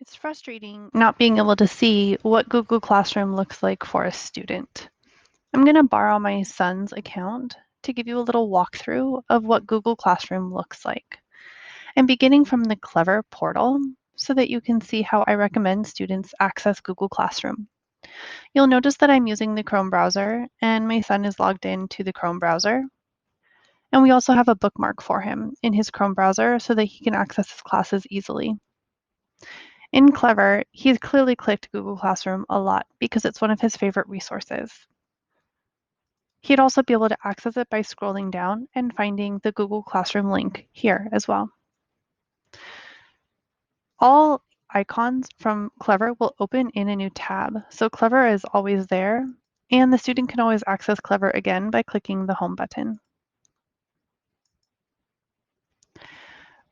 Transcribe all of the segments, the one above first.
It's frustrating not being able to see what Google Classroom looks like for a student. I'm going to borrow my son's account to give you a little walkthrough of what Google Classroom looks like. I'm beginning from the Clever portal so that you can see how I recommend students access Google Classroom. You'll notice that I'm using the Chrome browser and my son is logged into the Chrome browser. And we also have a bookmark for him in his Chrome browser so that he can access his classes easily. In Clever, he's clearly clicked Google Classroom a lot because it's one of his favorite resources. He'd also be able to access it by scrolling down and finding the Google Classroom link here as well. All icons from Clever will open in a new tab, so Clever is always there, and the student can always access Clever again by clicking the Home button.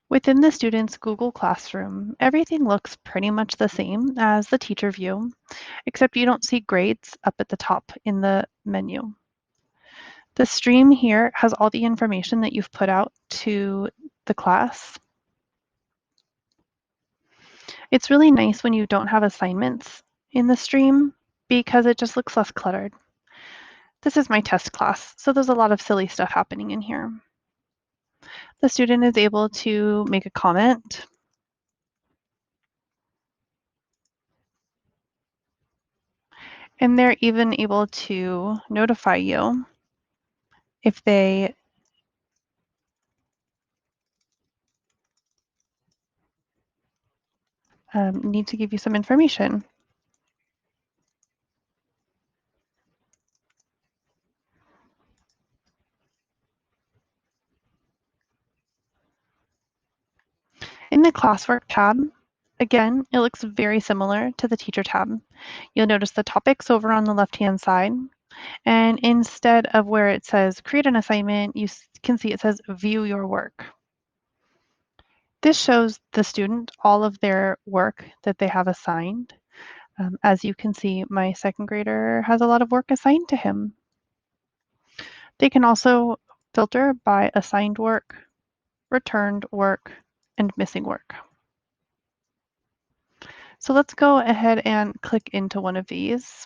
Within the student's Google Classroom, everything looks pretty much the same as the teacher view, except you don't see grades up at the top in the menu. The stream here has all the information that you've put out to the class. It's really nice when you don't have assignments in the stream because it just looks less cluttered. This is my test class, so there's a lot of silly stuff happening in here. The student is able to make a comment. And they're even able to notify you if they need to give you some information. In the classwork tab, again, it looks very similar to the teacher tab. You'll notice the topics over on the left-hand side, and instead of where it says create an assignment, you can see it says view your work. This shows the student all of their work that they have assigned. As you can see, my second grader has a lot of work assigned to him. They can also filter by assigned work, returned work, and missing work. So let's go ahead and click into one of these.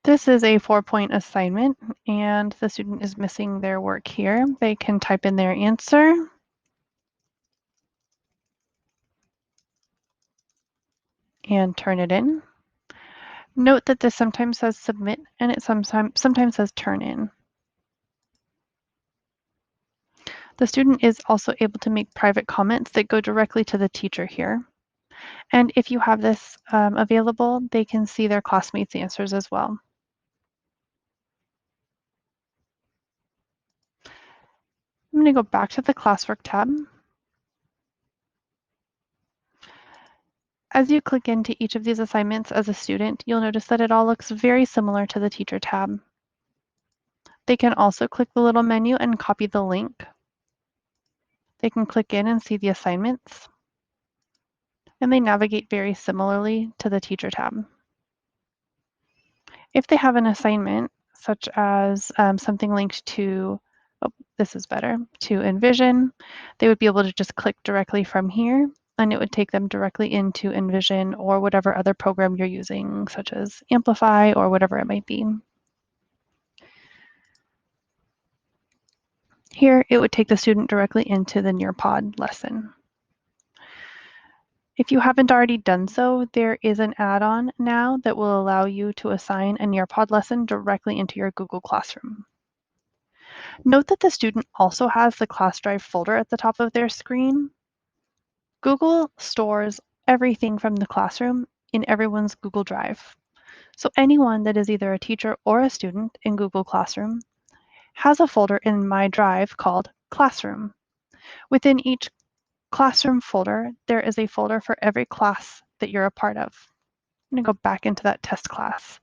This is a 4-point assignment, and the student is missing their work here. They can type in their answer. And turn it in. Note that this sometimes says submit and it sometimes says turn in. The student is also able to make private comments that go directly to the teacher here. And if you have this available, they can see their classmates' answers as well. I'm going to go back to the classwork tab. As you click into each of these assignments as a student, you'll notice that it all looks very similar to the teacher tab. They can also click the little menu and copy the link. They can click in and see the assignments. And they navigate very similarly to the teacher tab. If they have an assignment, such as something linked to, oh, this is better, to Envision, they would be able to just click directly from here, and it would take them directly into Envision or whatever other program you're using, such as Amplify or whatever it might be. Here, it would take the student directly into the Nearpod lesson. If you haven't already done so, there is an add-on now that will allow you to assign a Nearpod lesson directly into your Google Classroom. Note that the student also has the class drive folder at the top of their screen. Google stores everything from the classroom in everyone's Google Drive. So anyone that is either a teacher or a student in Google Classroom has a folder in My Drive called Classroom. Within each Classroom folder, there is a folder for every class that you're a part of. I'm going to go back into that test class.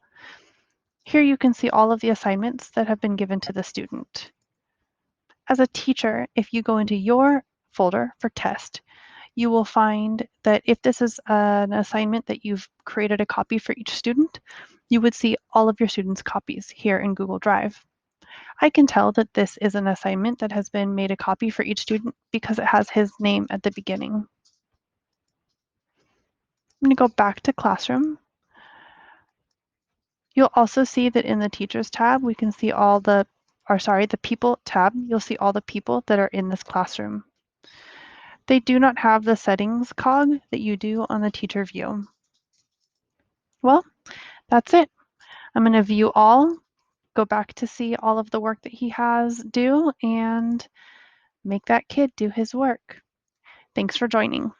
Here you can see all of the assignments that have been given to the student. As a teacher, if you go into your folder for test, you will find that if this is an assignment that you've created a copy for each student, you would see all of your students' copies here in Google Drive. I can tell that this is an assignment that has been made a copy for each student because it has his name at the beginning. I'm going to go back to Classroom. You'll also see that in the Teachers tab, we can see all the People tab, you'll see all the people that are in this classroom. They do not have the settings cog that you do on the teacher view. Well, that's it. I'm going to view all, go back to see all of the work that he has due, and make that kid do his work. Thanks for joining.